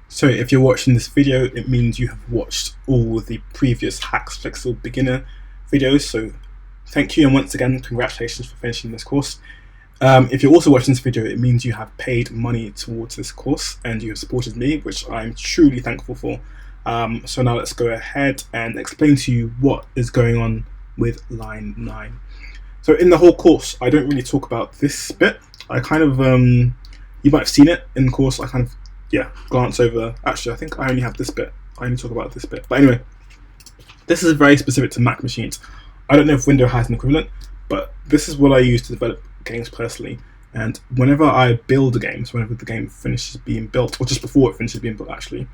So if you're watching this video, it means you have watched all the previous HaxeFlixel beginner videos. So thank you, and once again, congratulations for finishing this course. If you're also watching this video, it means you have paid money towards this course and you have supported me, which I'm truly thankful for. So now let's go ahead and explain to you what is going on with line 9. So in the whole course, I don't really talk about this bit. I kind of, you might have seen it in the course, I kind of, glance over. Actually, I think I only have this bit. I only talk about this bit. But anyway, this is very specific to Mac machines. I don't know if Windows has an equivalent, but this is what I use to develop games personally. And whenever I build a game, so whenever the game finishes being built, or just before it finishes being built actually,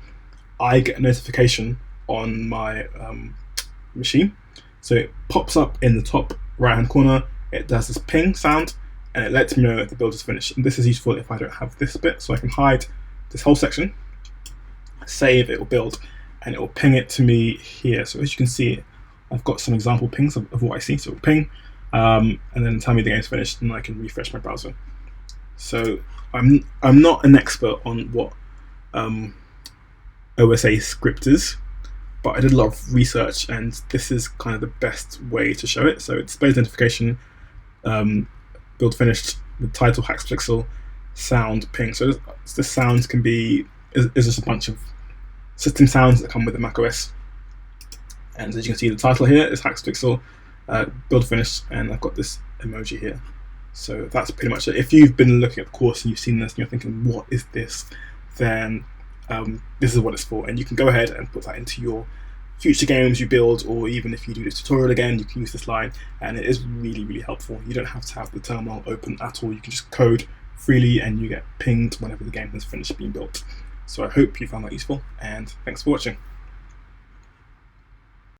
I get a notification on my machine. So it pops up in the top right hand corner, it does this ping sound, and it lets me know that the build is finished. And this is useful if I don't have this bit, so I can hide this whole section, save, it will build, and it will ping it to me here. So as you can see, I've got some example pings of what I see. So it will ping, and then tell me the game's finished, and I can refresh my browser. So I'm not an expert on what OSA script is, but I did a lot of research, and this is kind of the best way to show it. So it's display identification, build finished, the title HaxeFlixel, sound ping. So the sounds can be is just a bunch of system sounds that come with the macOS. And as you can see, the title here is HaxeFlixel, build finished, and I've got this emoji here. So that's pretty much it. If you've been looking at the course and you've seen this and you're thinking, what is this? Then this is what it's for, and you can go ahead and put that into your future games you build, or even if you do this tutorial again, you can use this line, and it is really, really helpful. You don't have to have the terminal open at all. You can just code freely and you get pinged whenever the game has finished being built. So I hope you found that useful, and thanks for watching.